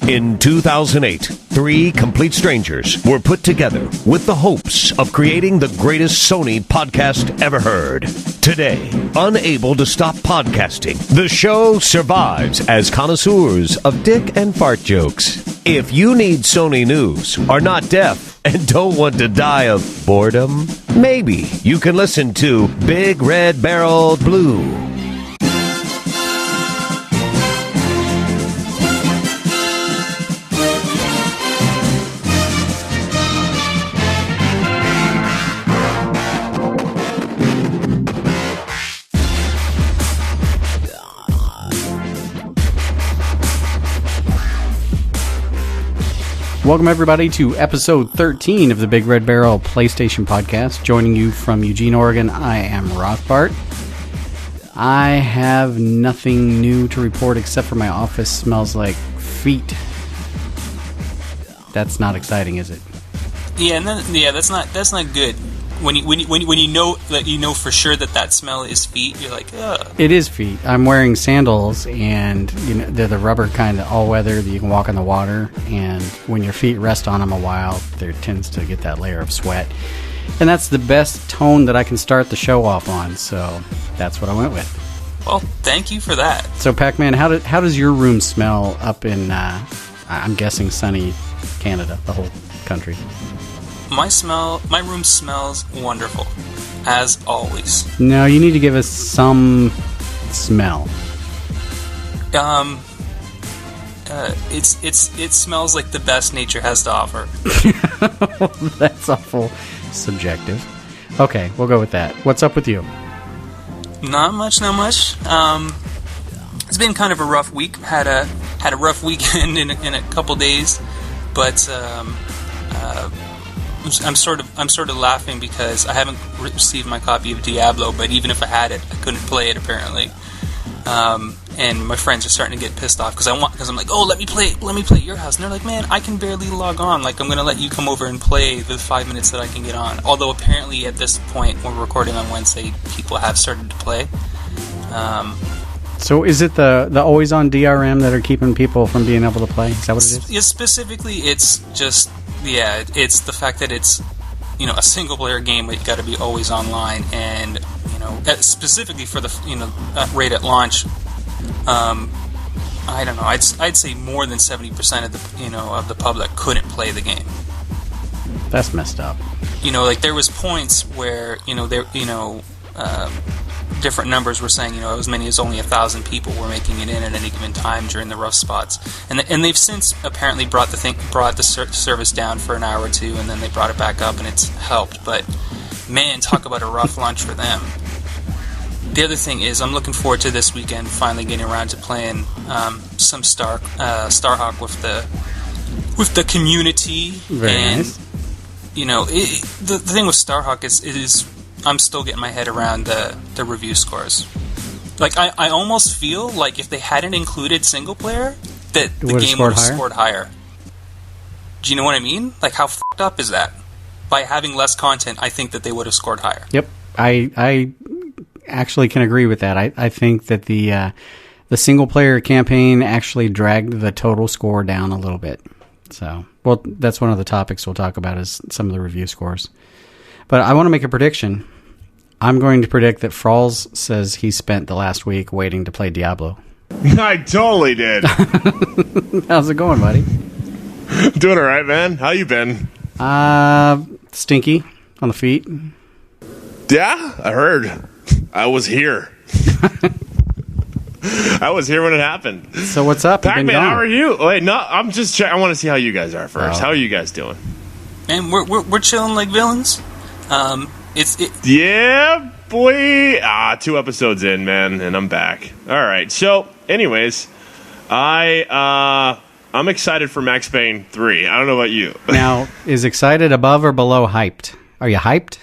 In 2008, three complete strangers were put together with the hopes of creating the greatest Sony podcast ever heard. Today, unable to stop podcasting, the show survives as connoisseurs of dick and fart jokes. If you need Sony news, are not deaf, and don't want to die of boredom, maybe you can listen to Big Red Barrel Blue. Welcome, everybody, to episode 13 of the Big Red Barrel PlayStation Podcast. Joining you from Eugene, Oregon, I am Rothbart. I have nothing new to report except for my office smells like feet. That's not exciting, is it? Yeah, that's not good. When you know that you know for sure that smell is feet, you're like, ugh. It is feet. I'm wearing sandals, and they're the rubber kind of all-weather that you can walk in the water. And when your feet rest on them a while, there tends to get that layer of sweat. And that's the best tone that I can start the show off on. So that's what I went with. Well, thank you for that. So, Pac-Man, how does your room smell up in, I'm guessing, sunny Canada, the whole country? My room smells wonderful, as always. No, you need to give us some smell. It smells like the best nature has to offer. That's awful subjective. Okay, we'll go with that. What's up with you? Not much. It's been kind of a rough week. Had a rough weekend in a couple days, but I'm sort of laughing because I haven't received my copy of Diablo, but even if I had it, I couldn't play it apparently. And my friends are starting to get pissed off because I'm like, oh, let me play at your house, and they're like, man, I can barely log on. Like, I'm gonna let you come over and play the 5 minutes that I can get on. Although apparently at this point, when we're recording on Wednesday, people have started to play. So is it the always on DRM that are keeping people from being able to play? Is that what it is? Yeah, specifically, it's just. Yeah, it's the fact that it's, a single-player game, but you got to be always online, and, specifically for the, right at launch, I don't know, I'd say more than 70% of the, of the public couldn't play the game. That's messed up. Like, there was points where, different numbers were saying, as many as only 1,000 people were making it in at any given time during the rough spots, and they've since apparently brought the service down for an hour or two, and then they brought it back up, and it's helped. But man, talk about a rough launch for them. The other thing is, I'm looking forward to this weekend finally getting around to playing some Starhawk with the community. Very nice. The thing with Starhawk is I'm still getting my head around the review scores. Like, I almost feel like if they hadn't included single player, that the game would have scored higher. Do you know what I mean? Like, how fucked up is that? By having less content, I think that they would have scored higher. Yep. I actually can agree with that. I think that the single player campaign actually dragged the total score down a little bit. So, well, that's one of the topics we'll talk about is some of the review scores. But I want to make a prediction. I'm going to predict that Fralls says he spent the last week waiting to play Diablo. I totally did. How's it going, buddy? Doing all right, man. How you been? Stinky on the feet. Yeah, I heard. I was here. I was here when it happened. So what's up? Pac-Man, how are you? Wait, no, I'm just I want to see how you guys are first. Oh. How are you guys doing? Man, we're chilling like villains. Yeah, boy. 2 episodes in, man, and I'm back. All right. So, anyways, I'm excited for Max Payne 3. I don't know about you. Now, is excited above or below hyped? Are you hyped?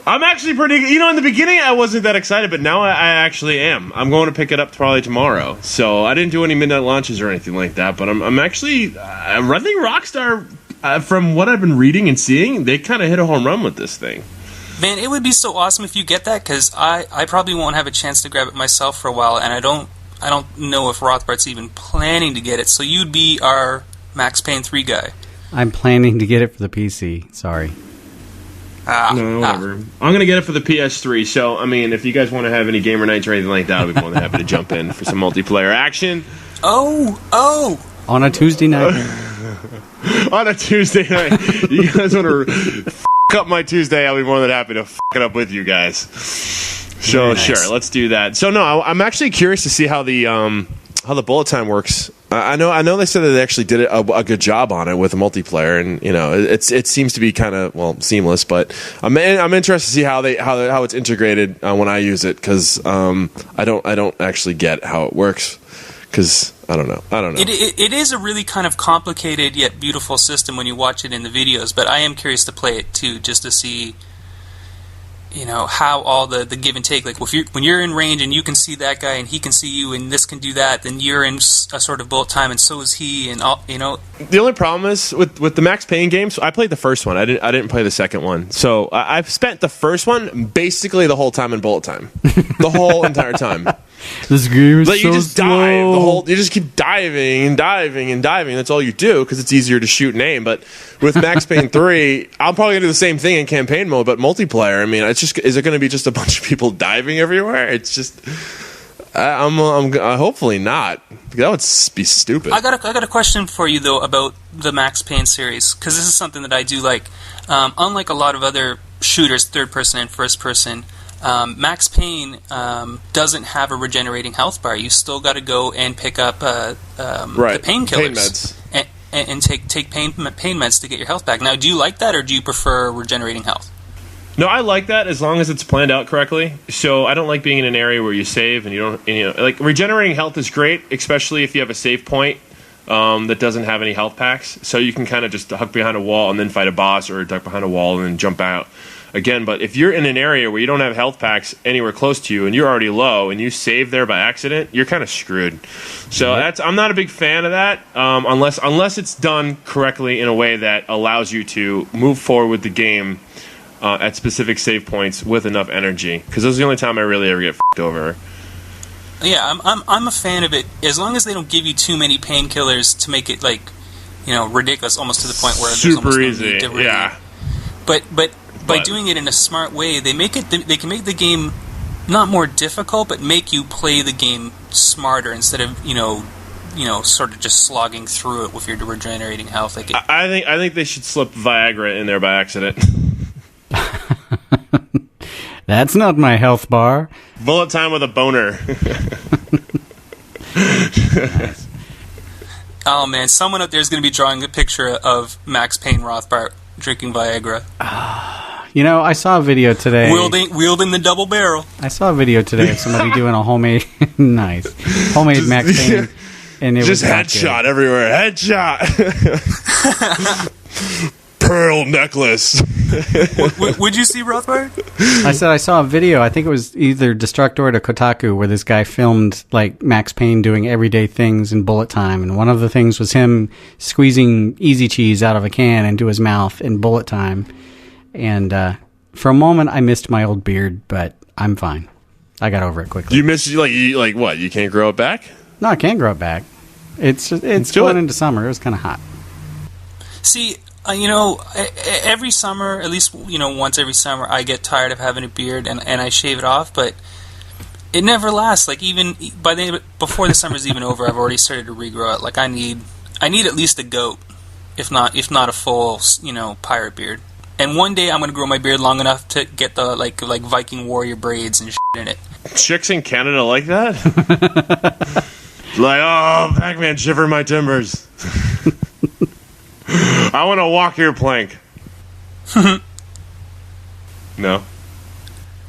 I'm actually pretty. In the beginning I wasn't that excited, but now I actually am. I'm going to pick it up probably tomorrow. So I didn't do any midnight launches or anything like that, but I'm actually. I think Rockstar. From what I've been reading and seeing, they kind of hit a home run with this thing. Man, it would be so awesome if you get that, because I probably won't have a chance to grab it myself for a while, and I don't I don't know if Rothbart's even planning to get it. So you'd be our Max Payne 3 guy. I'm planning to get it for the PC. Sorry. No, whatever. I'm going to get it for the PS3. So, I mean, if you guys want to have any gamer nights or anything like that, I'll be more than happy to jump in for some multiplayer action. Oh! On a Tuesday night. On a Tuesday night. You guys want to f*** up my Tuesday, I'll be more than happy to f*** it up with you guys. So, nice. Sure, let's do that. So, no, I'm actually curious to see how the bullet time works. I know they said that they actually did a good job on it with the multiplayer, and it seems to be kind of seamless. But I'm interested to see how it's integrated when I use it, because I don't actually get how it works, because I don't know. It is a really kind of complicated yet beautiful system when you watch it in the videos, but I am curious to play it too, just to see how all the give and take, like when you're in range and you can see that guy and he can see you and this can do that, then you're in a sort of bullet time and so is he, and all. The only problem is with the Max Payne games, I played the first one. I didn't play the second one. So I've spent the first one basically the whole time in bullet time, the whole entire time. This game is you just dive you just keep diving and diving and diving. That's all you do, because it's easier to shoot and aim. But with Max Payne 3, I'm probably gonna do the same thing in campaign mode, but multiplayer. I mean, is it gonna be just a bunch of people diving everywhere? It's just, I'm hopefully not. That would be stupid. I got a question for you though about the Max Payne series, because this is something that I do like. Unlike a lot of other shooters, third person and first person, Max Payne doesn't have a regenerating health bar. You still got to go and pick up the painkillers, pain meds, and take pain meds to get your health back. Now, do you like that, or do you prefer regenerating health? No, I like that as long as it's planned out correctly. So I don't like being in an area where you save and you don't. Like, regenerating health is great, especially if you have a save point that doesn't have any health packs. So you can kind of just duck behind a wall and then fight a boss, or duck behind a wall and then jump out again. But if you're in an area where you don't have health packs anywhere close to you and you're already low and you save there by accident, you're kind of screwed. So I'm not a big fan of that, unless it's done correctly in a way that allows you to move forward with the game at specific save points with enough energy, because this is the only time I really ever get f***ed over. Yeah, I'm a fan of it as long as they don't give you too many painkillers to make it ridiculous, almost to the point where there's almost no need to really. Yeah. But by doing it in a smart way, they can make the game not more difficult, but make you play the game smarter instead of sort of just slogging through it with your regenerating health. I think they should slip Viagra in there by accident. That's not my health bar. Bullet time with a boner. Nice. Oh man, someone out there is going to be drawing a picture of Max Payne Rothbart drinking Viagra. I saw a video today. Wielding the double barrel. I saw a video today of somebody doing a homemade Max Payne, and it just was headshot everywhere. Headshot. Pearl necklace. Would you see Rothbard? I said I saw a video. I think it was either Destructoid or Kotaku, where this guy filmed Max Payne doing everyday things in bullet time, and one of the things was him squeezing Easy Cheese out of a can into his mouth in bullet time. And for a moment, I missed my old beard, but I'm fine. I got over it quickly. You missed like what? You can't grow it back? No, I can't grow it back. It's going into summer. It was kind of hot. See. Every summer, at least once every summer, I get tired of having a beard and I shave it off, but it never lasts. Like, even before the summer's even over, I've already started to regrow it. Like, I need at least a goat, if not a full pirate beard. And one day I'm gonna grow my beard long enough to get the like Viking warrior braids and shit in it. Chicks in Canada like that? Oh, Pac-Man, shiver my timbers. I want to walk your plank. No?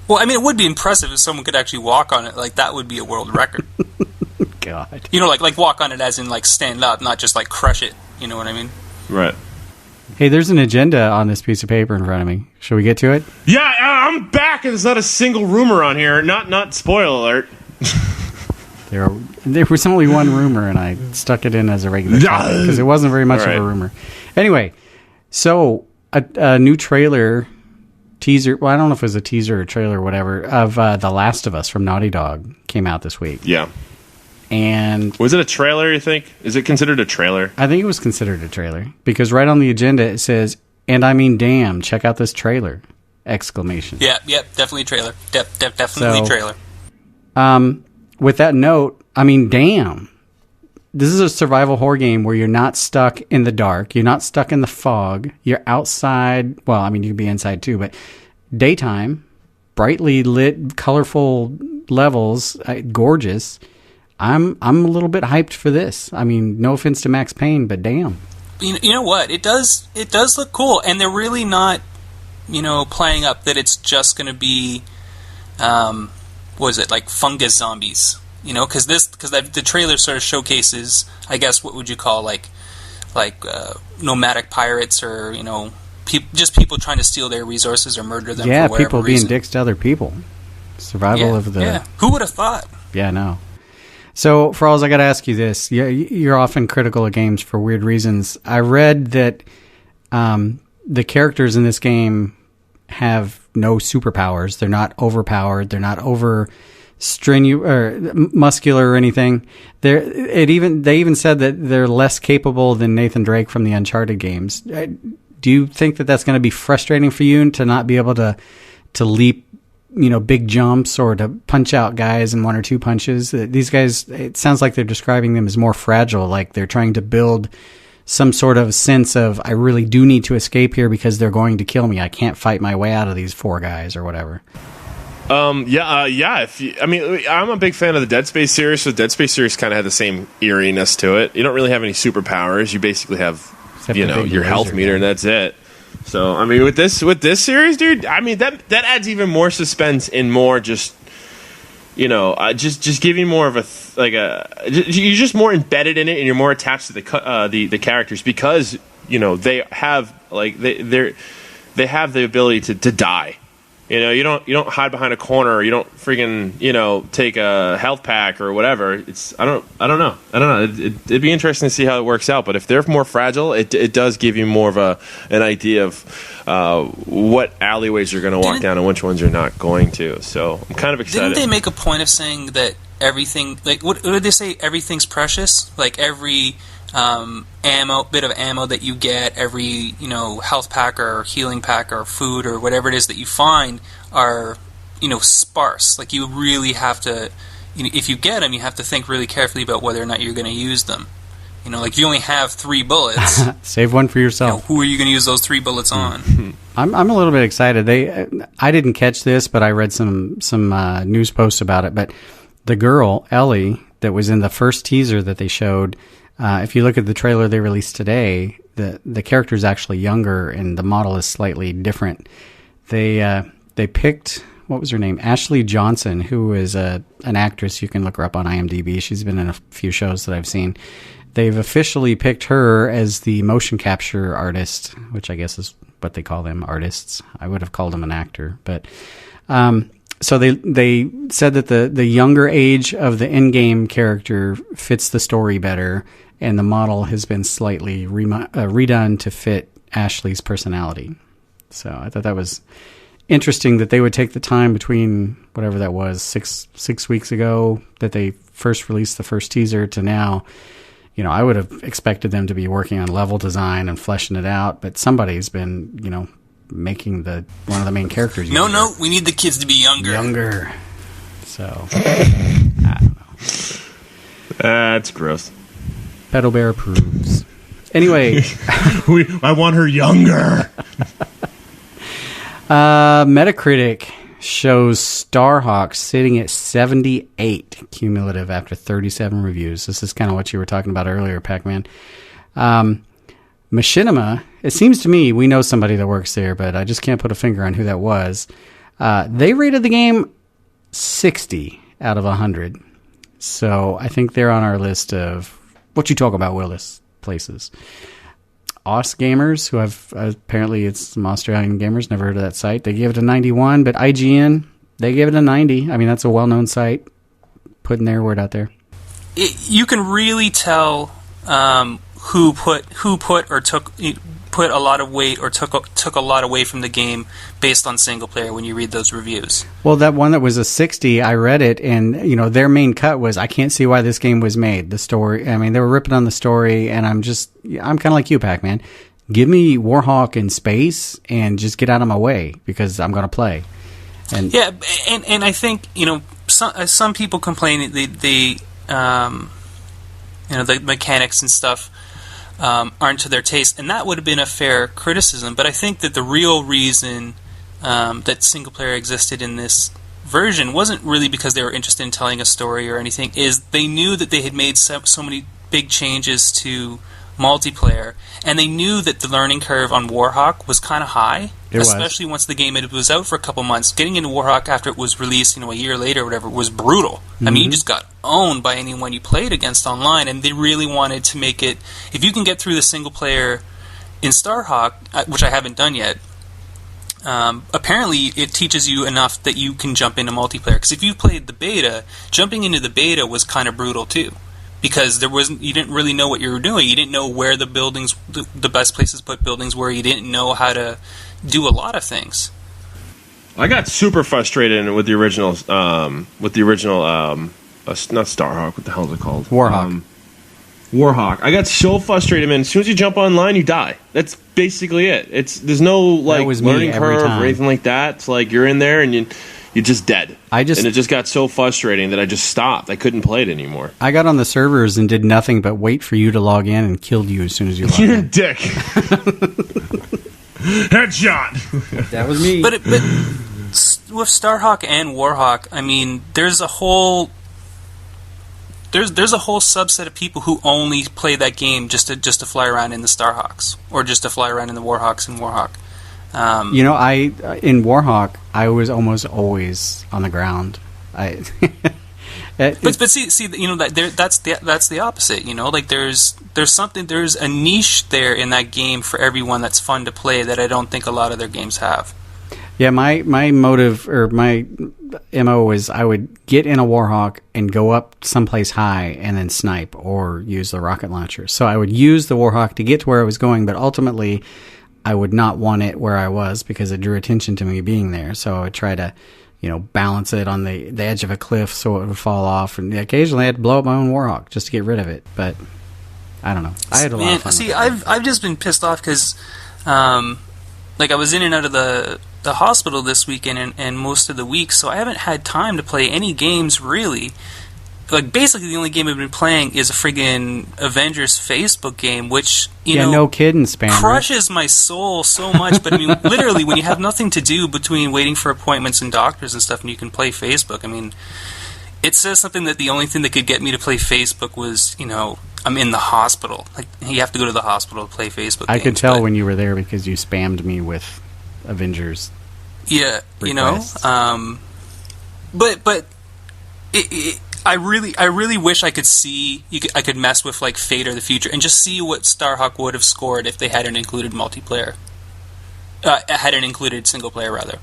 Well, I mean, it would be impressive if someone could actually walk on it. Like, that would be a world record. God. Like walk on it as in, stand up, not just, crush it. You know what I mean? Right. Hey, there's an agenda on this piece of paper in front of me. Should we get to it? Yeah, I'm back, and there's not a single rumor on here. Not spoil alert. There was only one rumor, and I stuck it in as a regular topic because it wasn't very much of a rumor. Anyway, so a new trailer, teaser, well, I don't know if it was a teaser or trailer or whatever, of The Last of Us from Naughty Dog came out this week. Yeah. And was it a trailer, you think? Is it considered a trailer? I think it was considered a trailer because right on the agenda it says, "And I mean, damn, check out this trailer!" Exclamation. Yeah, definitely a trailer. Definitely trailer. With that note, I mean, damn. This is a survival horror game where you're not stuck in the dark. You're not stuck in the fog. You're outside. Well, I mean, you can be inside too, but daytime, brightly lit, colorful levels, gorgeous. I'm a little bit hyped for this. I mean, no offense to Max Payne, but damn. You know what? It does look cool, and they're really not, playing up that it's just going to be, what is it, like fungus zombies? Because the trailer sort of showcases, I guess, what would you call like nomadic pirates, or just people trying to steal their resources or murder them. Yeah, for whatever people reason. being dicks to other people. Survival of the. Yeah, who would have thought? Yeah, no. So, Fralls, I got to ask you this. You're often critical of games for weird reasons. I read that the characters in this game have no superpowers. They're not overpowered. They're not over muscular or anything. They even said that they're less capable than Nathan Drake from the Uncharted games. Do you think that that's going to be frustrating for you to not be able to leap, big jumps or to punch out guys in one or two punches? These guys, it sounds like they're describing them as more fragile, like they're trying to build some sort of sense of, I really do need to escape here because they're going to kill me. I can't fight my way out of these four guys or whatever. I'm a big fan of the Dead Space series, so the Dead Space series kind of had the same eeriness to it. You don't really have any superpowers. You basically have, your health meter, and that's it. So, I mean, with this series, dude, I mean, that adds even more suspense and more just, just giving more of you're just more embedded in it, and you're more attached to the characters because, they have, they have the ability to die. You don't hide behind a corner, or you don't freaking, take a health pack or whatever. I don't know. It'd be interesting to see how it works out. But if they're more fragile, it does give you more of an idea of what alleyways you're going to walk down and which ones you're not going to. So I'm kind of excited. Didn't they make a point of saying that everything, like, what did they say? Everything's precious. Like every bit of ammo that you get, every health pack or healing pack or food or whatever it is that you find are sparse. Like you really have to, if you get them, you have to think really carefully about whether or not you're going to use them. Like you only have 3 bullets. Save one for yourself. Who are you going to use those 3 bullets on? I'm a little bit excited. I didn't catch this, but I read some news posts about it. But the girl Ellie that was in the first teaser that they showed. If you look at the trailer they released today, the character is actually younger and the model is slightly different. They picked, what was her name? Ashley Johnson, who is an actress. You can look her up on IMDb. She's been in a few shows that I've seen. They've officially picked her as the motion capture artist, which I guess is what they call them, artists. I would have called them an actor, but so they said that the younger age of the in-game character fits the story better, and the model has been slightly redone to fit Ashley's personality. So I thought that was interesting that they would take the time between whatever that was, six weeks ago that they first released the first teaser to now. I would have expected them to be working on level design and fleshing it out, but somebody's been, making one of the main characters. No, we need the kids to be younger. So, I don't know. That's gross. Pedal Bear approves. Anyway. I want her younger. Metacritic shows Starhawk sitting at 78 cumulative after 37 reviews. This is kind of what you were talking about earlier, Pac-Man. Machinima, it seems to me, we know somebody that works there, but I just can't put a finger on who that was. They rated the game 60 out of 100. So I think they're on our list of what you talk about, Willis, places. Os Gamers, who have apparently it's some Australian gamers, never heard of that site. They gave it a 91, but IGN, they gave it a 90. I mean, that's a well-known site, putting their word out there. You can really tell who put or took put a lot of weight or took a lot away from the game based on single player when you read those reviews. Well, that one that was a 60, I read it, and their main cut was, I can't see why this game was made. The story, I mean, they were ripping on the story, and I'm kind of like you, Pac-Man. Give me Warhawk in space and just get out of my way because I'm going to play. And yeah, and I think some people complain the mechanics and stuff aren't to their taste, and that would have been a fair criticism. But I think that the real reason that single player existed in this version wasn't really because they were interested in telling a story or anything. Is they knew that they had made so many big changes to multiplayer, and they knew that the learning curve on Warhawk was kind of high, especially once the game was out for a couple months. Getting into Warhawk after it was released, a year later or whatever, was brutal. Mm-hmm. I mean, you just got owned by anyone you played against online, and they really wanted to make it, if you can get through the single player in Starhawk, which I haven't done yet, apparently it teaches you enough that you can jump into multiplayer. Because if you played the beta, jumping into the beta was kind of brutal too. Because you didn't really know what you were doing. You didn't know where the buildings, the best places to put buildings were. You didn't know how to do a lot of things. I got super frustrated with the original, not Starhawk. What the hell is it called? Warhawk. Warhawk. I got so frustrated, man. As soon as you jump online, you die. That's basically it. There's no learning curve or anything like that. It's like you're in there and you're just dead. And it just got so frustrating that I just stopped. I couldn't play it anymore. I got on the servers and did nothing but wait for you to log in and killed you as soon as you logged in. You're a dick. Headshot. That was me. But with Starhawk and Warhawk, I mean, there's a whole subset of people who only play that game just to fly around in the Starhawks or just to fly around in the Warhawks and Warhawk. In Warhawk, I was almost always on the ground. But see, that's the opposite. Like there's a niche there in that game for everyone that's fun to play that I don't think a lot of their games have. Yeah, my motive or my MO was I would get in a Warhawk and go up someplace high and then snipe or use the rocket launcher. So I would use the Warhawk to get to where I was going, but ultimately I would not want it where I was because it drew attention to me being there. So I would try to, balance it on the edge of a cliff so it would fall off. And occasionally I had to blow up my own Warhawk just to get rid of it. But I don't know. I had a lot of fun. See, I've just been pissed off because, I was in and out of the hospital this weekend and most of the week, so I haven't had time to play any games really. Basically the only game I've been playing is a friggin' Avengers Facebook game, which, no kidding, Spammer. Crushes my soul so much. But I mean, literally, when you have nothing to do between waiting for appointments and doctors and stuff, and you can play Facebook, I mean, it says something that the only thing that could get me to play Facebook was, I'm in the hospital. Like, you have to go to the hospital to play Facebook I games, could tell when you were there because you spammed me with Avengers. Yeah, requests. But I really wish I could I could mess with Fate or the Future and just see what Starhawk would have scored if they hadn't included multiplayer. Hadn't included single player rather.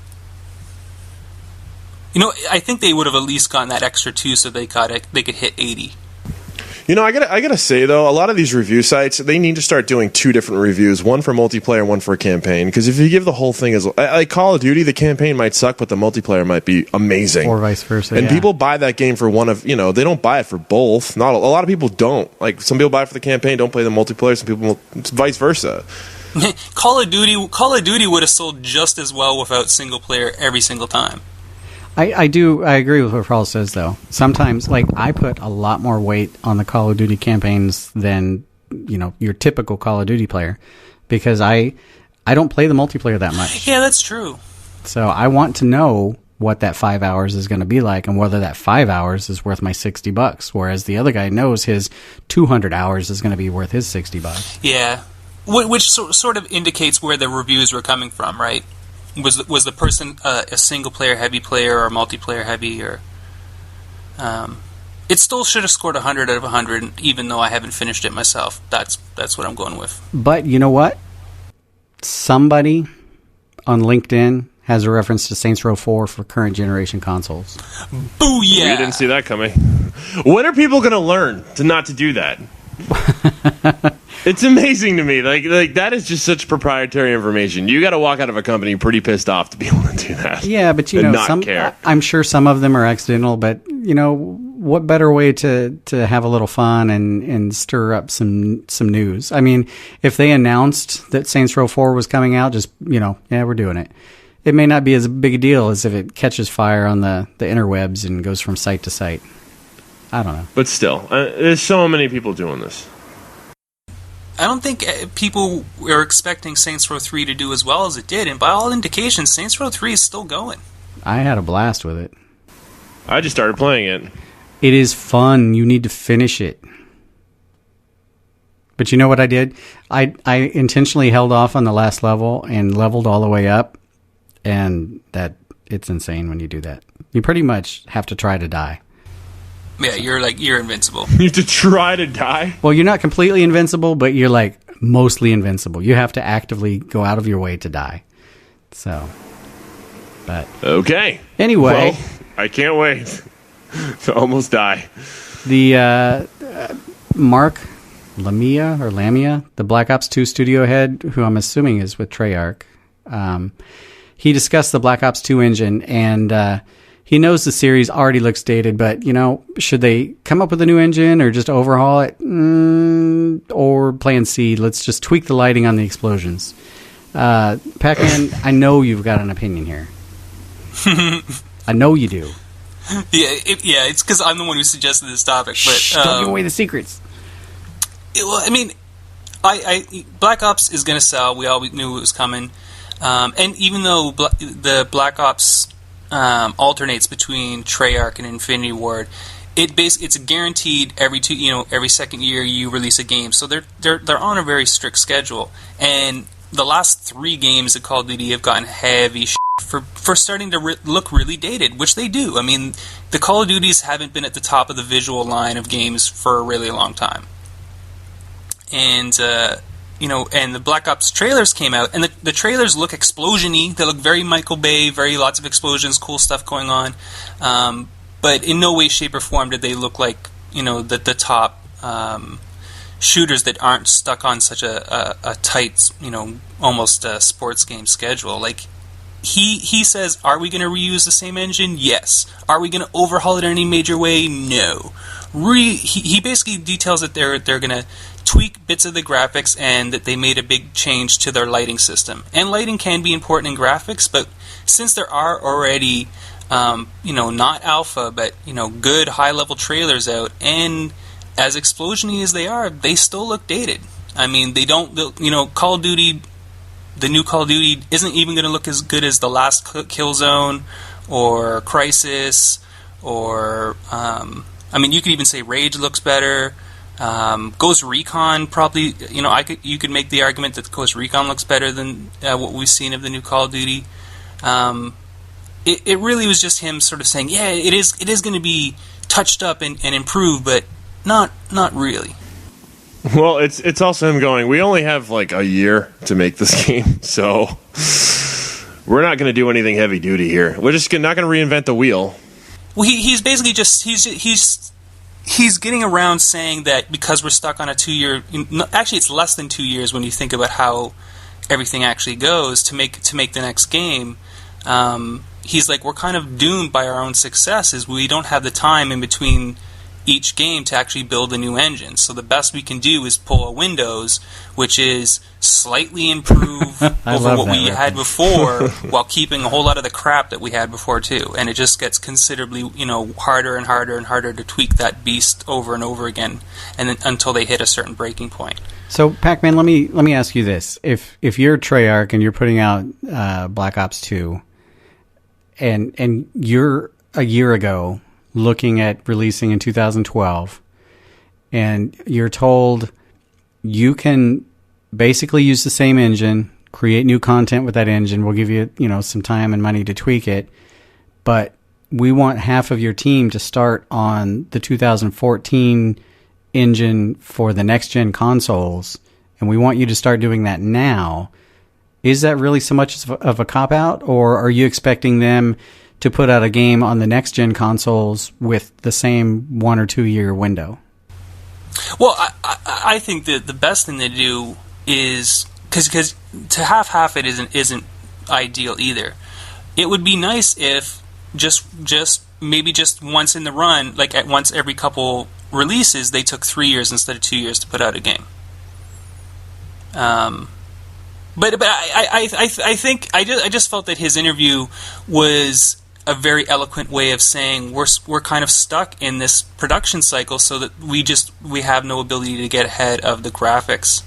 I think they would have at least gotten that extra 2 so they could hit 80. I gotta say though, a lot of these review sites, they need to start doing 2 different reviews, one for multiplayer and one for a campaign. Because if you give the whole thing as like Call of Duty, the campaign might suck, but the multiplayer might be amazing, or vice versa. And people buy that game for one of they don't buy it for both. Not a lot of people don't. Like some people buy it for the campaign, don't play the multiplayer. Some people, it's vice versa. Call of Duty would have sold just as well without single player every single time. I agree with what Paul says, though. Sometimes, I put a lot more weight on the Call of Duty campaigns than, your typical Call of Duty player, because I don't play the multiplayer that much. Yeah, that's true. So I want to know what that 5 hours is going to be like and whether that 5 hours is worth my $60, whereas the other guy knows his 200 hours is going to be worth his $60. Yeah, which sort of indicates where the reviews were coming from, right? Was the person a single player heavy player or multiplayer heavy or? It still should have scored 100 out of 100, even though I haven't finished it myself. That's what I'm going with. But you know what? Somebody on LinkedIn has a reference to Saints Row 4 for current generation consoles. Booyah! We didn't see that coming. When are people going to learn not to do that? It's amazing to me. Like that is just such proprietary information. You got to walk out of a company pretty pissed off to be able to do that. Yeah, but I'm sure some of them are accidental. But what better way to have a little fun and stir up some news? I mean, if they announced that Saints Row 4 was coming out, just we're doing it. It may not be as big a deal as if it catches fire on the interwebs and goes from site to site. I don't know. But still, there's so many people doing this. I don't think people were expecting Saints Row 3 to do as well as it did, and by all indications, Saints Row 3 is still going. I had a blast with it. I just started playing it. It is fun. You need to finish it. But you know what I did? I intentionally held off on the last level and leveled all the way up, and it's insane when you do that. You pretty much have to try to die. Yeah, you're invincible. You have to try to die? Well, you're not completely invincible, but you're like mostly invincible. You have to actively go out of your way to die. So, but okay. Anyway, well, I can't wait to almost die. The Mark Lamia, the Black Ops 2 studio head, who I'm assuming is with Treyarch, he discussed the Black Ops 2 engine, and he knows the series already looks dated, but, should they come up with a new engine or just overhaul it? Or plan C, let's just tweak the lighting on the explosions. Pac-Man, I know you've got an opinion here. I know you do. Yeah, it's because I'm the one who suggested this topic. But don't give away the secrets. Black Ops is going to sell. We all knew it was coming. And even though the Black Ops alternates between Treyarch and Infinity Ward, it's guaranteed every second year you release a game. So they're on a very strict schedule. And the last 3 games of Call of Duty have gotten heavy for starting to look really dated, which they do. I mean, the Call of Duties haven't been at the top of the visual line of games for a really long time. And and the Black Ops trailers came out, and the trailers look explosion-y. They look very Michael Bay, very lots of explosions, cool stuff going on. But in no way, shape, or form did they look like the top shooters that aren't stuck on such a tight, almost a sports game schedule. Like he says, are we going to reuse the same engine? Yes. Are we going to overhaul it in any major way? No. He basically details that they're going to tweak bits of the graphics and that they made a big change to their lighting system. And lighting can be important in graphics, but since there are already, not alpha, but, good high-level trailers out, and as explosion-y as they are, they still look dated. I mean, they don't, Call of Duty, the new Call of Duty isn't even going to look as good as the last Killzone or Crisis or, you could even say Rage looks better. Ghost Recon probably, you could make the argument that Ghost Recon looks better than what we've seen of the new Call of Duty. It really was just him sort of saying, yeah, it is going to be touched up and improved, but not really. Well, it's also him going, we only have like a year to make this game, so we're not going to do anything heavy duty here. We're just not going to reinvent the wheel. Well, he's basically just he's getting around saying that because we're stuck on a 2-year, actually it's less than 2 years when you think about how everything actually goes to make the next game. He's like, we're kind of doomed by our own successes. We don't have the time in between each game to actually build a new engine. So the best we can do is pull a Windows, which is slightly improve over what we had before, while keeping a whole lot of the crap that we had before too. And it just gets considerably, harder and harder and harder to tweak that beast over and over again, and then, until they hit a certain breaking point. So, Pac-Man, let me ask you this: if you're Treyarch and you're putting out Black Ops 2, and you're a year ago looking at releasing in 2012, and you're told you can basically use the same engine, create new content with that engine, we'll give you, some time and money to tweak it, but we want half of your team to start on the 2014 engine for the next-gen consoles, and we want you to start doing that now. Is that really so much of a cop-out, or are you expecting them to put out a game on the next-gen consoles with the same 1 or 2 year window? Well, I think that the best thing to do is because to half it isn't ideal either. It would be nice if just maybe just once in the run, like at once every couple releases, they took 3 years instead of 2 years to put out a game. But I think I just felt that his interview was a very eloquent way of saying we're kind of stuck in this production cycle, so that we have no ability to get ahead of the graphics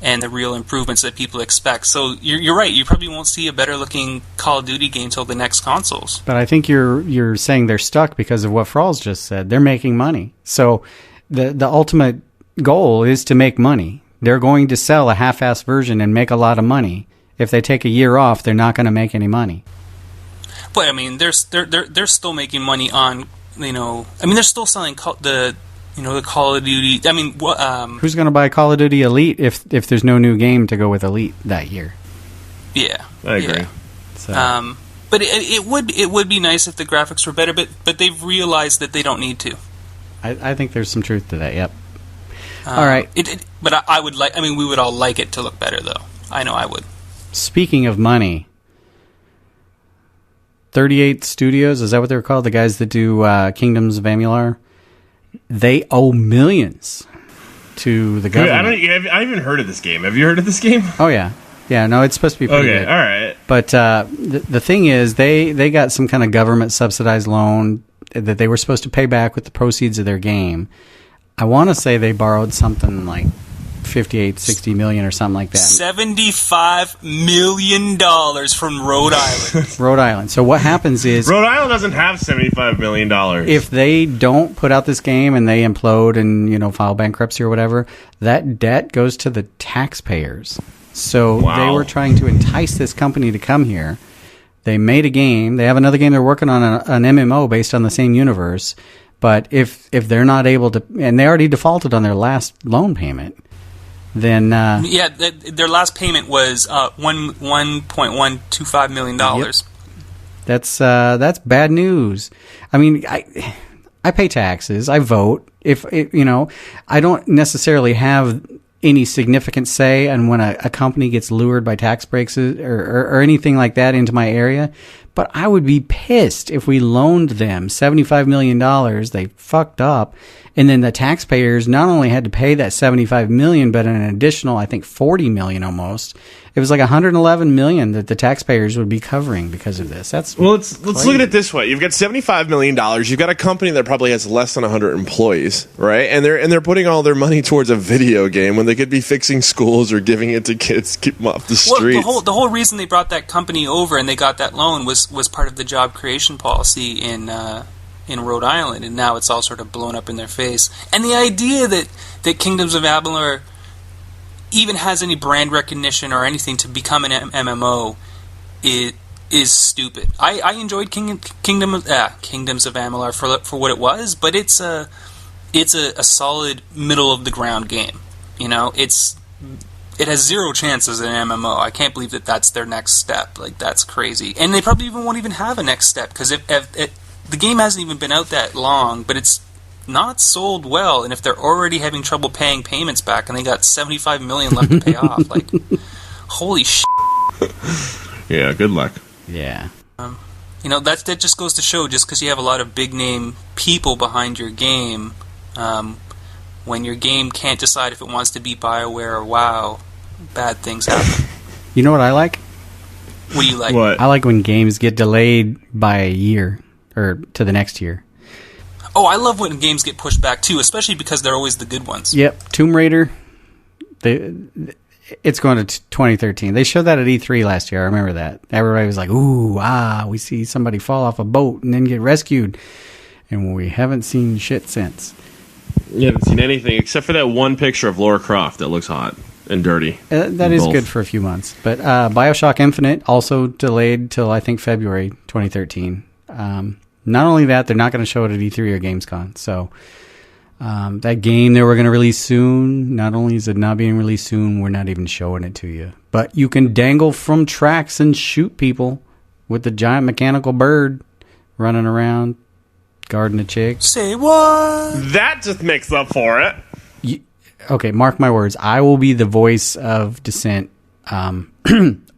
and the real improvements that people expect. So you're right. You probably won't see a better looking Call of Duty game till the next consoles. But I think you're saying they're stuck because of what Fralls just said. They're making money. So the ultimate goal is to make money. They're going to sell a half-assed version and make a lot of money. If they take a year off, they're not going to make any money. But I mean, they're still making money on, they're still selling the Call of Duty. I mean, who's going to buy Call of Duty Elite if there's no new game to go with Elite that year? Yeah, I agree. Yeah. So. But it would be nice if the graphics were better. But they've realized that they don't need to. I think there's some truth to that. Yep. All right. But I would like. I mean, we would all like it to look better, though. I know I would. Speaking of money, 38 Studios, is that what they're called? The guys that do Kingdoms of Amalur? They owe millions to the government. I haven't heard of this game. Have you heard of this game? Oh, yeah. Yeah, no, it's supposed to be pretty good. Okay, all right. But the thing is, they got some kind of government-subsidized loan that they were supposed to pay back with the proceeds of their game. I want to say they borrowed something like 58, 60 million or something like that. $75 million from Rhode Island. Rhode Island. So what happens is... Rhode Island doesn't have $75 million. If they don't put out this game and they implode and, file bankruptcy or whatever, that debt goes to the taxpayers. So They were trying to entice this company to come here. They made a game. They have another game they're working on, an MMO based on the same universe. But if they're not able to... And they already defaulted on their last loan payment... Then their last payment was $1.125 million. Yep. That's bad news. I mean, I pay taxes. I vote. I don't necessarily have any significant say on when a company gets lured by tax breaks or anything like that into my area. But I would be pissed if we loaned them $75 million. They fucked up. And then the taxpayers not only had to pay that $75 million, but an additional, I think, $40 million almost. It was like $111 million that the taxpayers would be covering because of this. Let's look at it this way. You've got $75 million. You've got a company that probably has less than 100 employees, right? And they're putting all their money towards a video game when they could be fixing schools or giving it to kids, keep them off the streets. Well, the whole reason they brought that company over and they got that loan was part of the job creation policy in Rhode Island, and now it's all sort of blown up in their face. And the idea that Kingdoms of Amalur even has any brand recognition or anything to become an MMO is stupid. I enjoyed Kingdoms of Amalur for what it was, but it's a solid middle of the ground game. It has zero chance as an MMO. I can't believe that's their next step. Like, that's crazy. And they probably won't even have a next step because if the game hasn't even been out that long, but it's not sold well, and if they're already having trouble paying payments back and they got $75 million left to pay off, like, holy shit. Yeah, good luck. Yeah. That just goes to show, just because you have a lot of big name people behind your game, when your game can't decide if it wants to be BioWare or WoW, bad things happen. You know what I like? What do you like? What? I like when games get delayed by a year or to the next year. Oh, I love when games get pushed back too, especially because they're always the good ones. Yep, Tomb Raider. It's going to 2013. They showed that at E3 last year. I remember that. Everybody was like, "Ooh, we see somebody fall off a boat and then get rescued," and we haven't seen shit since. You haven't seen anything except for that one picture of Lara Croft that looks hot and dirty. That is good for a few months. But BioShock Infinite also delayed till I think February 2013. Not only that, they're not going to show it at E3 or Gamescom. So that game they were going to release soon, not only is it not being released soon, we're not even showing it to you. But you can dangle from tracks and shoot people with the giant mechanical bird running around, guarding a chick. Say what? That just makes up for it. okay, mark my words. I will be the voice of dissent.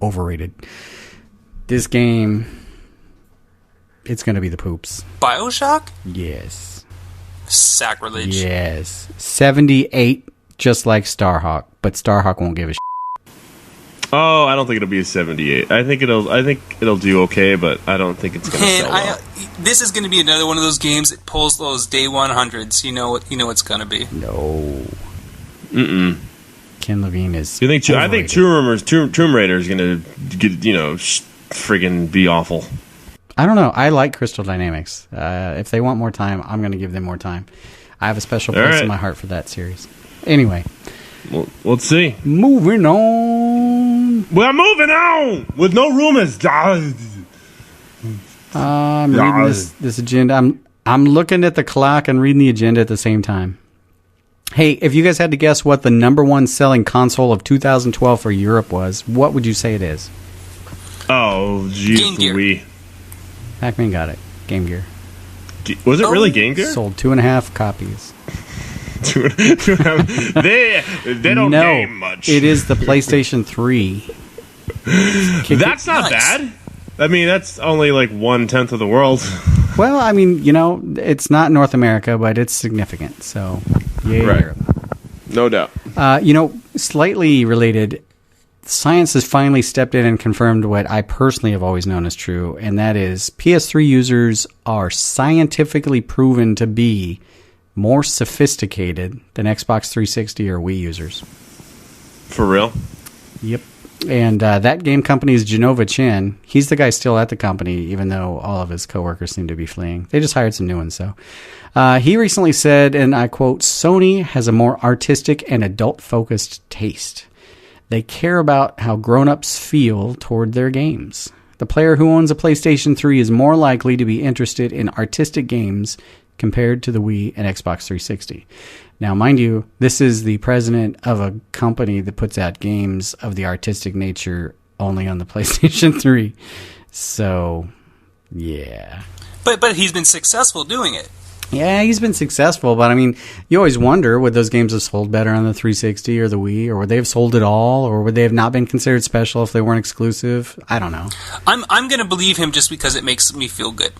Overrated. This game, it's going to be the poops. BioShock? Yes. Sacrilege. Yes. 78, just like Starhawk, but Starhawk won't give a shit. Oh, I don't think it'll be a 78. I think it'll do okay, but I don't think it's going to sell well. This is going to be another one of those games that pulls those day 100s. You know it's going to be. No. Mm-mm. Ken Levine is. I think Tomb Raider is going to get friggin' be awful. I don't know. I like Crystal Dynamics. If they want more time, I'm going to give them more time. I have a special place in my heart for that series. Anyway. Well, let's see. Moving on. We're moving on with no rumors. I'm reading this agenda. I'm looking at the clock and reading the agenda at the same time. Hey, if you guys had to guess what the number one selling console of 2012 for Europe was, what would you say it is? Oh, geez, Game Gear. Wii. Pac-Man got it. Game Gear. Was it really Game Gear? Sold 2.5 copies. they don't game much. It is the PlayStation 3. That's not bad. I mean, that's only like 1/10 of the world. Well, I mean, it's not North America, but it's significant. So, yay, right. Europe. No doubt. Slightly related, science has finally stepped in and confirmed what I personally have always known as true, and that is PS3 users are scientifically proven to be more sophisticated than Xbox 360 or Wii users. For real? Yep. And that game company is Genova Chin. He's the guy still at the company, even though all of his coworkers seem to be fleeing. They just hired some new ones, so. He recently said, and I quote, "Sony has a more artistic and adult-focused taste. They care about how grown-ups feel toward their games. The player who owns a PlayStation 3 is more likely to be interested in artistic games compared to the Wii and Xbox 360. Now, mind you, this is the president of a company that puts out games of the artistic nature only on the PlayStation 3. So, yeah. But he's been successful doing it. Yeah, he's been successful, but I mean, you always wonder, would those games have sold better on the 360 or the Wii, or would they have sold at all, or would they have not been considered special if they weren't exclusive? I don't know. I'm going to believe him just because it makes me feel good.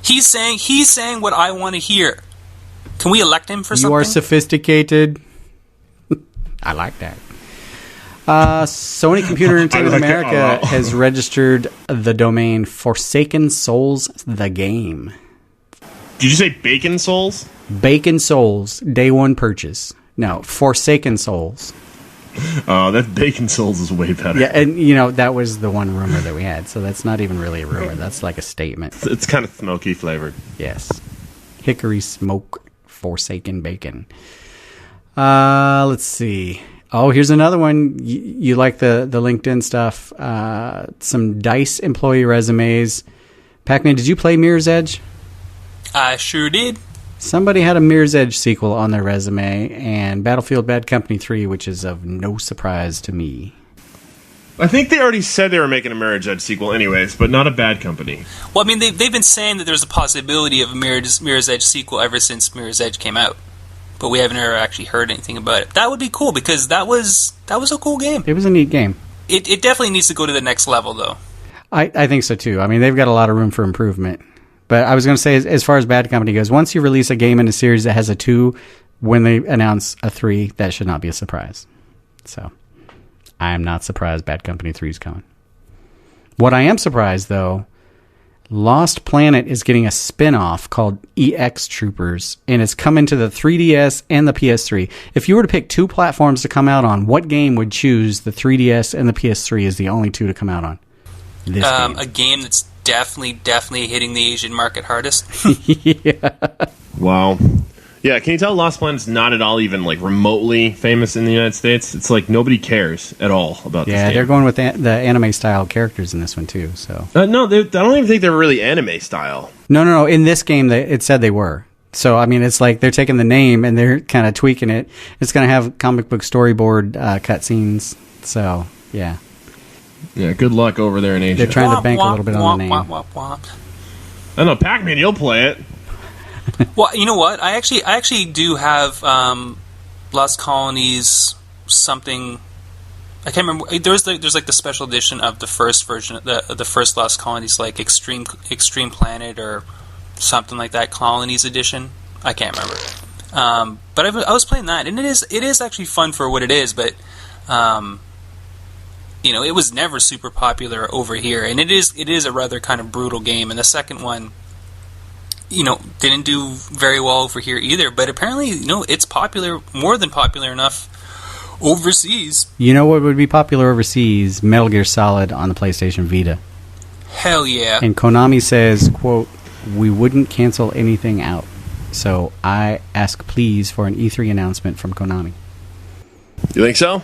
He's saying what I want to hear. Can we elect him for something? You are sophisticated. I like that. Sony Computer Entertainment America has registered the domain Forsaken Souls the Game. Did you say Bacon Souls? Bacon Souls, day one purchase. No, Forsaken Souls. Oh, that Bacon Souls is way better. Yeah, and that was the one rumor that we had, so that's not even really a rumor. That's like a statement. It's kind of smoky flavored. Yes. Hickory smoke Forsaken bacon. Let's see. Oh, here's another one. You like the LinkedIn stuff. Some DICE employee resumes. Pac-Man, did you play Mirror's Edge? I sure did. Somebody had a Mirror's Edge sequel on their resume, and Battlefield Bad Company 3, which is of no surprise to me. I think they already said they were making a Mirror's Edge sequel anyways, but not a Bad Company. Well, I mean, they've been saying that there's a possibility of a Mirror's Edge sequel ever since Mirror's Edge came out. But we haven't ever actually heard anything about it. That would be cool, because that was a cool game. It was a neat game. It definitely needs to go to the next level, though. I think so, too. I mean, they've got a lot of room for improvement. But I was going to say, as far as Bad Company goes, once you release a game in a series that has a 2, when they announce a 3, that should not be a surprise. So, I am not surprised Bad Company 3 is coming. What I am surprised, though, Lost Planet is getting a spin-off called EX Troopers, and it's coming to the 3DS and the PS3. If you were to pick 2 platforms to come out on, what game would choose the 3DS and the PS3 as the only 2 to come out on? This game. A game that's definitely hitting the Asian market hardest. Yeah. Wow. Yeah, can you tell Lost Planet's not at all even like remotely famous in the United States? It's like nobody cares at all about this game. Yeah, they're going with the anime-style characters in this one, too. So no, I don't even think they're really anime style. No. In this game, it said they were. So, I mean, it's like they're taking the name and they're kind of tweaking it. It's going to have comic book storyboard cutscenes. So, yeah. Yeah, good luck over there in Asia. They're trying to bank a little bit on the name. I know, Pac-Man, you'll play it. Well, you know what? I actually do have Lost Colonies something. I can't remember. There's like the special edition of the first version, the first Lost Colonies, like Extreme Planet or something like that, Colonies edition. I can't remember. But I was playing that, and it is actually fun for what it is. But it was never super popular over here, and it is a rather kind of brutal game. And the second one, didn't do very well over here either. But apparently, it's popular, more than popular enough overseas. You know what would be popular overseas? Metal Gear Solid on the PlayStation Vita. Hell yeah. And Konami says, quote, "We wouldn't cancel anything out. So I ask please for an E3 announcement from Konami." You think so?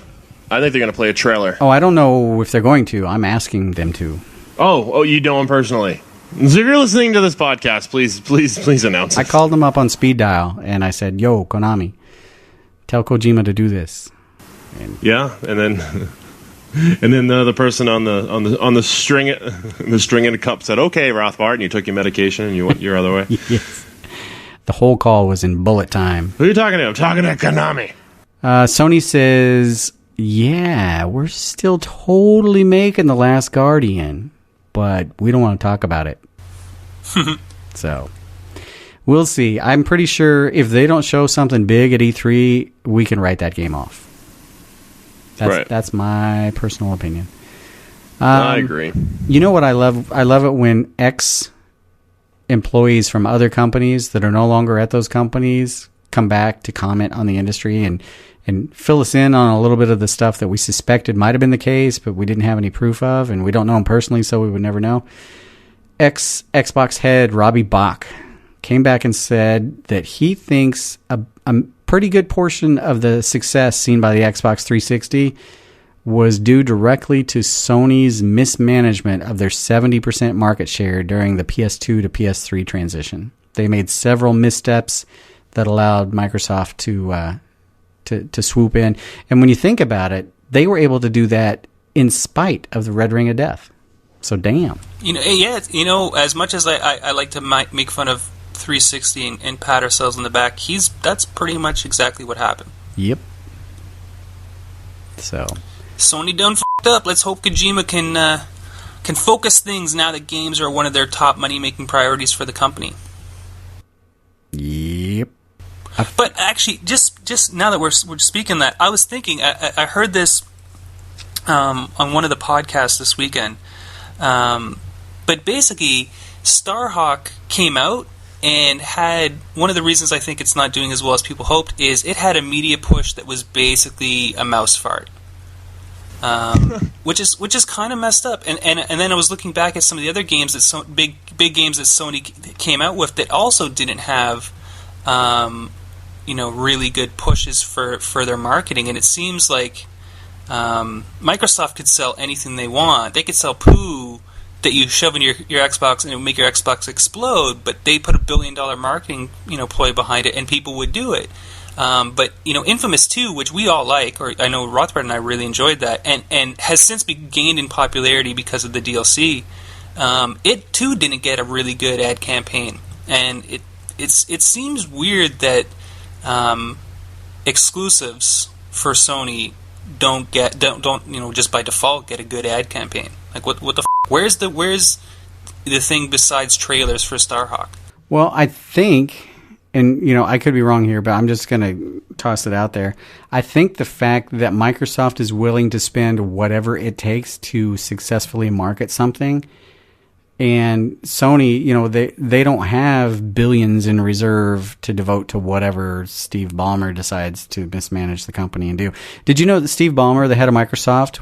I think they're going to play a trailer. Oh, I don't know if they're going to. I'm asking them to. Oh, you know him personally. So if you're listening to this podcast, please announce it. I called them up on speed dial and I said, "Yo, Konami, tell Kojima to do this." Yeah, and then the person on the string in the cup said, "Okay, Rothbard," and you took your medication and you went your other way. Yes. The whole call was in bullet time. Who are you talking to? I'm talking to Konami. Sony says, "Yeah, we're still totally making The Last Guardian, but we don't want to talk about it." So we'll see. I'm pretty sure if they don't show something big at E3, we can write that game off. That's my personal opinion. I agree. You know what I love? I love it when ex-employees from other companies that are no longer at those companies come back to comment on the industry and fill us in on a little bit of the stuff that we suspected might have been the case, but we didn't have any proof of, and we don't know them personally, so we would never know. Ex-Xbox head Robbie Bach came back and said that he thinks a pretty good portion of the success seen by the Xbox 360 was due directly to Sony's mismanagement of their 70% market share during the PS2 to PS3 transition. They made several missteps that allowed Microsoft to swoop in. And when you think about it, they were able to do that in spite of the Red Ring of Death. So damn. As much as I like to make fun of 360 and pat ourselves on the back, that's pretty much exactly what happened. Yep. So Sony done f***ed up. Let's hope Kojima can focus things now that games are one of their top money-making priorities for the company. Yep. But actually, just now that we're speaking that, I was thinking, I heard this on one of the podcasts this weekend. But basically, Starhawk came out and had one of the reasons I think it's not doing as well as people hoped is it had a media push that was basically a mouse fart, which is kind of messed up. And then I was looking back at some of the other games that big games that Sony came out with that also didn't have really good pushes for their marketing. And it seems like Microsoft could sell anything they want. They could sell poo that you shove in your Xbox and it would make your Xbox explode, but they put $1 billion marketing ploy behind it, and people would do it. But Infamous 2, which we all like, or I know Rothbard and I really enjoyed that, and has since gained in popularity because of the DLC. It too didn't get a really good ad campaign, and it seems weird that exclusives for Sony don't just by default get a good ad campaign. Like what the where's the thing besides trailers for Starhawk? Well, I think, and I could be wrong here, but I'm just going to toss it out there. I think the fact that Microsoft is willing to spend whatever it takes to successfully market something, and Sony, they don't have billions in reserve to devote to whatever Steve Ballmer decides to mismanage the company and do. Did you know that Steve Ballmer, the head of Microsoft,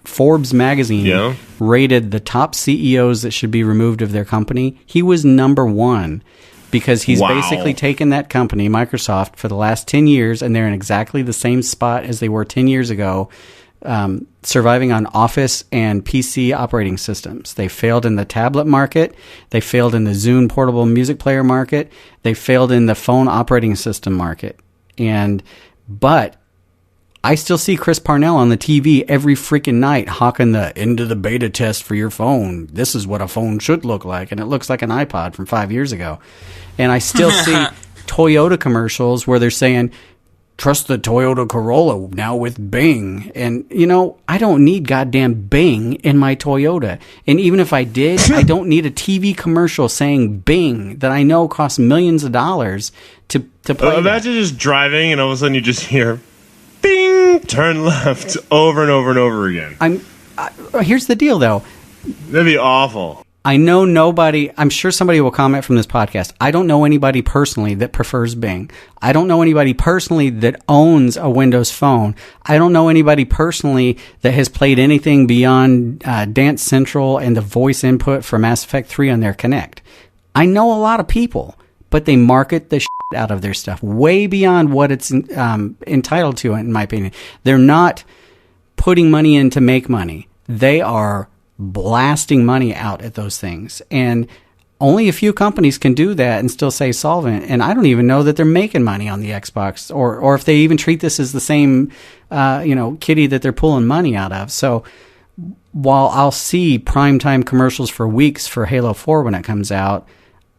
Forbes magazine rated the top CEOs that should be removed of their company? He was number one because he's basically taken that company, Microsoft, for the last 10 years, and they're in exactly the same spot as they were 10 years ago, surviving on Office and PC operating systems. They failed in the tablet market. They failed in the Zune portable music player market. They failed in the phone operating system market. But I still see Chris Parnell on the TV every freaking night hawking the into the beta test for your phone. This is what a phone should look like. And it looks like an iPod from 5 years ago. And I still see Toyota commercials where they're saying, trust the Toyota Corolla now with Bing. And, I don't need goddamn Bing in my Toyota. And even if I did, I don't need a TV commercial saying Bing that I know costs millions of dollars to play. Imagine just driving and all of a sudden you just hear, Bing, turn left over and over and over again. Here's the deal, though. That'd be awful. I know nobody, I'm sure somebody will comment from this podcast. I don't know anybody personally that prefers Bing. I don't know anybody personally that owns a Windows phone. I don't know anybody personally that has played anything beyond Dance Central and the voice input for Mass Effect 3 on their Kinect. I know a lot of people, but they market the shit out of their stuff way beyond what it's entitled to, in my opinion. They're not putting money in to make money. They are blasting money out at those things, and only a few companies can do that and still say solvent. And I don't even know that they're making money on the Xbox, or if they even treat this as the same kitty that they're pulling money out of. So while I'll see primetime commercials for weeks for Halo 4 when it comes out,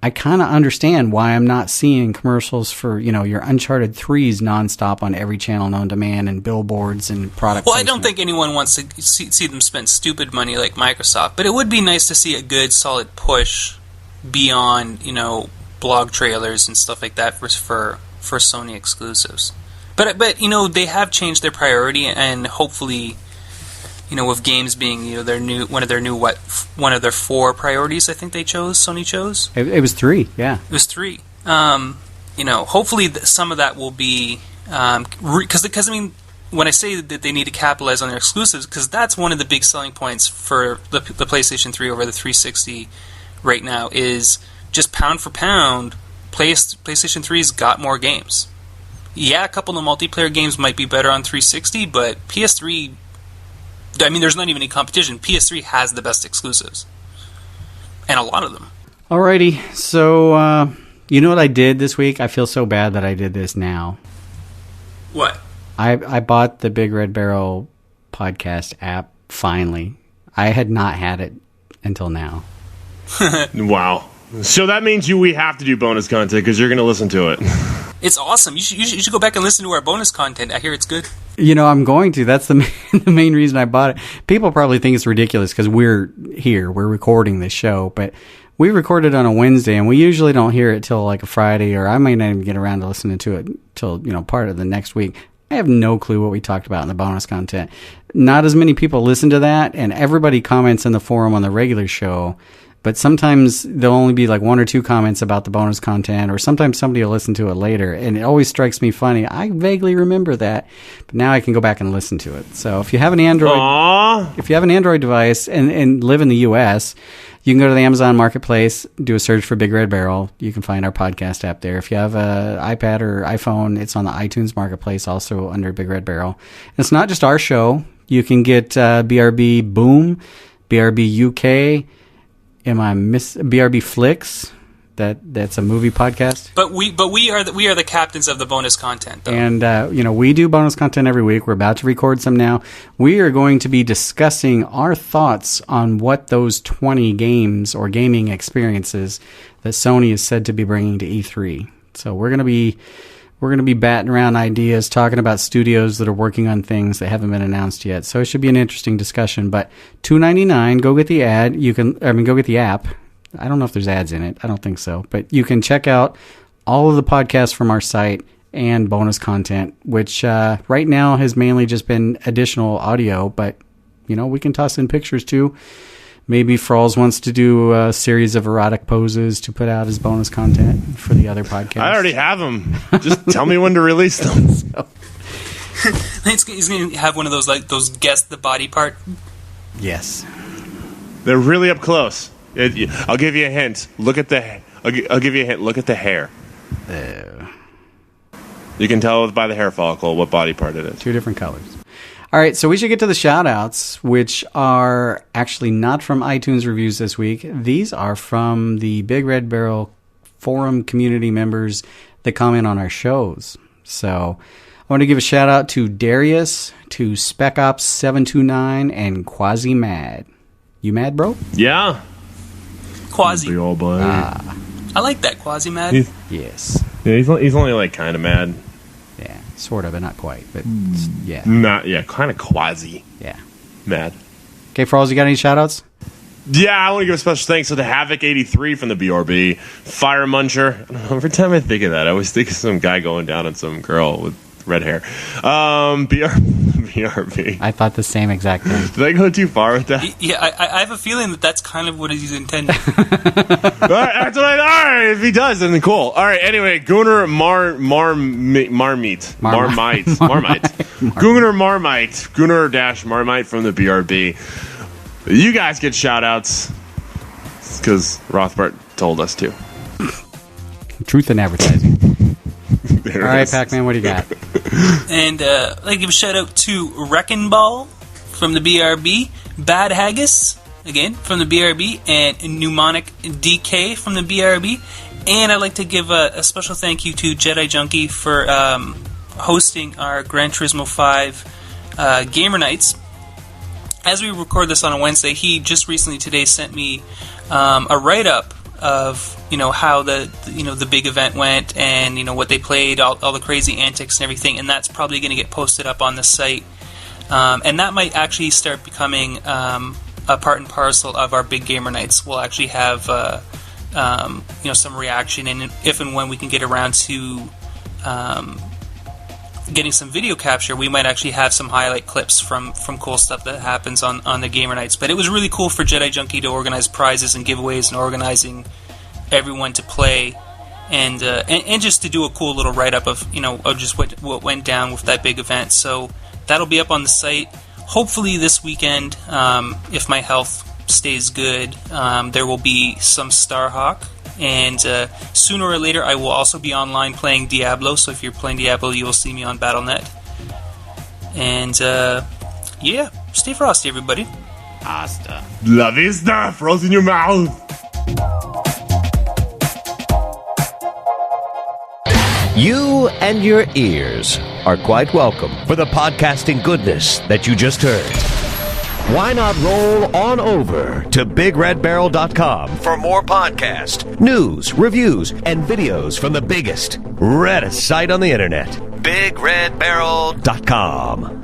I kind of understand why I'm not seeing commercials for, your Uncharted 3s nonstop on every channel known to man and billboards and product Well, placement. I don't think anyone wants to see them spend stupid money like Microsoft, but it would be nice to see a good, solid push beyond, blog trailers and stuff like that for Sony exclusives. But they have changed their priority, and hopefully, with games being one of their 4 priorities, I think Sony chose. It was 3, yeah. It was 3. Hopefully some of that will be because when I say that they need to capitalize on their exclusives, because that's one of the big selling points for the PlayStation 3 over the 360 right now, is just pound for pound, PlayStation 3's got more games. Yeah, a couple of multiplayer games might be better on 360, but PS3. There's not even any competition. PS3 has the best exclusives. And a lot of them. Alrighty, so you know what I did this week? I feel so bad that I did this now. What? I bought the Big Red Barrel podcast app, finally. I had not had it until now. Wow. So that means we have to do bonus content because you're going to listen to it. It's awesome. You should go back and listen to our bonus content. I hear it's good. I'm going to. That's the main reason I bought it. People probably think it's ridiculous because we're here. We're recording this show. But we recorded on a Wednesday, and we usually don't hear it till like a Friday, or I might not even get around to listening to it till, part of the next week. I have no clue what we talked about in the bonus content. Not as many people listen to that, and everybody comments in the forum on the regular show. But sometimes there'll only be like 1 or 2 comments about the bonus content, or sometimes somebody will listen to it later. And it always strikes me funny. I vaguely remember that, but now I can go back and listen to it. So if you have an Android device and live in the US, you can go to the Amazon Marketplace, do a search for Big Red Barrel. You can find our podcast app there. If you have an iPad or iPhone, it's on the iTunes Marketplace, also under Big Red Barrel. And it's not just our show. You can get BRB Boom, BRB UK. BRB Flicks? That's a movie podcast. But we are the captains of the bonus content, though. And we do bonus content every week. We're about to record some now. We are going to be discussing our thoughts on what those 20 games or gaming experiences that Sony is said to be bringing to E3. So we're going to be batting around ideas, talking about studios that are working on things that haven't been announced yet. So it should be an interesting discussion. But $2.99, go get the ad. Go get the app. I don't know if there's ads in it. I don't think so. But you can check out all of the podcasts from our site and bonus content, which right now has mainly just been additional audio. But, we can toss in pictures too. Maybe Fralls wants to do a series of erotic poses to put out as bonus content for the other podcasts. I already have them. Just tell me when to release them. He's going to have one of those guess the body part. Yes. They're really up close. I'll give you a hint. Look at the. I'll give you a hint. Look at the hair. You can tell by the hair follicle what body part it is. 2 different colors. All right, so we should get to the shout-outs, which are actually not from iTunes reviews this week. These are from the Big Red Barrel forum community members that comment on our shows. So want to give a shout out to Darius, to Spec Ops 729, and Quasi Mad. You mad, bro? Yeah. Quasi. Big old buddy. I like that Quasi Mad. Yes. Yeah, he's only like kind of mad. Yeah, sort of, but not quite. But yeah. Kind of quasi Yeah. mad. Okay, Fralls, you got any shout outs? Yeah, I want to give a special thanks to the Havoc83 from the BRB. Fire Muncher. I don't know, every time I think of that, I always think of some guy going down on some girl with red hair. BRB. I thought the same exact thing. Did I go too far with that? Yeah, I have a feeling that that's kind of what he's intended. All right, all right, if he does, then cool. All right, anyway, Gunnar Marmite. Gunnar-Marmite from the BRB. You guys get shout-outs because Rothbart told us to. Truth in advertising. All right, Pac-Man, what do you got? And I'd like to give a shout out to Wrecking Ball from the BRB, Bad Haggis, again, from the BRB, and Mnemonic DK from the BRB. And I'd like to give a special thank you to Jedi Junkie for hosting our Gran Turismo 5 Gamer Nights. As we record this on a Wednesday, he just recently today sent me a write-up of how the big event went and what they played, all the crazy antics and everything, and that's probably going to get posted up on the site, and that might actually start becoming a part and parcel of our big gamer nights. We'll actually have some reaction, and if and when we can get around to getting some video capture, we might actually have some highlight clips from cool stuff that happens on the gamer nights. But it was really cool for Jedi Junkie to organize prizes and giveaways and organizing everyone to play, and just to do a cool little write-up of just what went down with that big event. So that'll be up on the site hopefully this weekend, if my health stays good. There will be some Starhawk, and sooner or later I will also be online playing Diablo, so if you're playing Diablo you will see me on Battle.net. And yeah, stay frosty everybody. Asta. La vista, frozen in your mouth. You and your ears are quite welcome for the podcasting goodness that you just heard. Why not roll on over to BigRedBarel.com for more podcasts, news, reviews, and videos from the biggest, reddest site on the internet, BigRedBarel.com.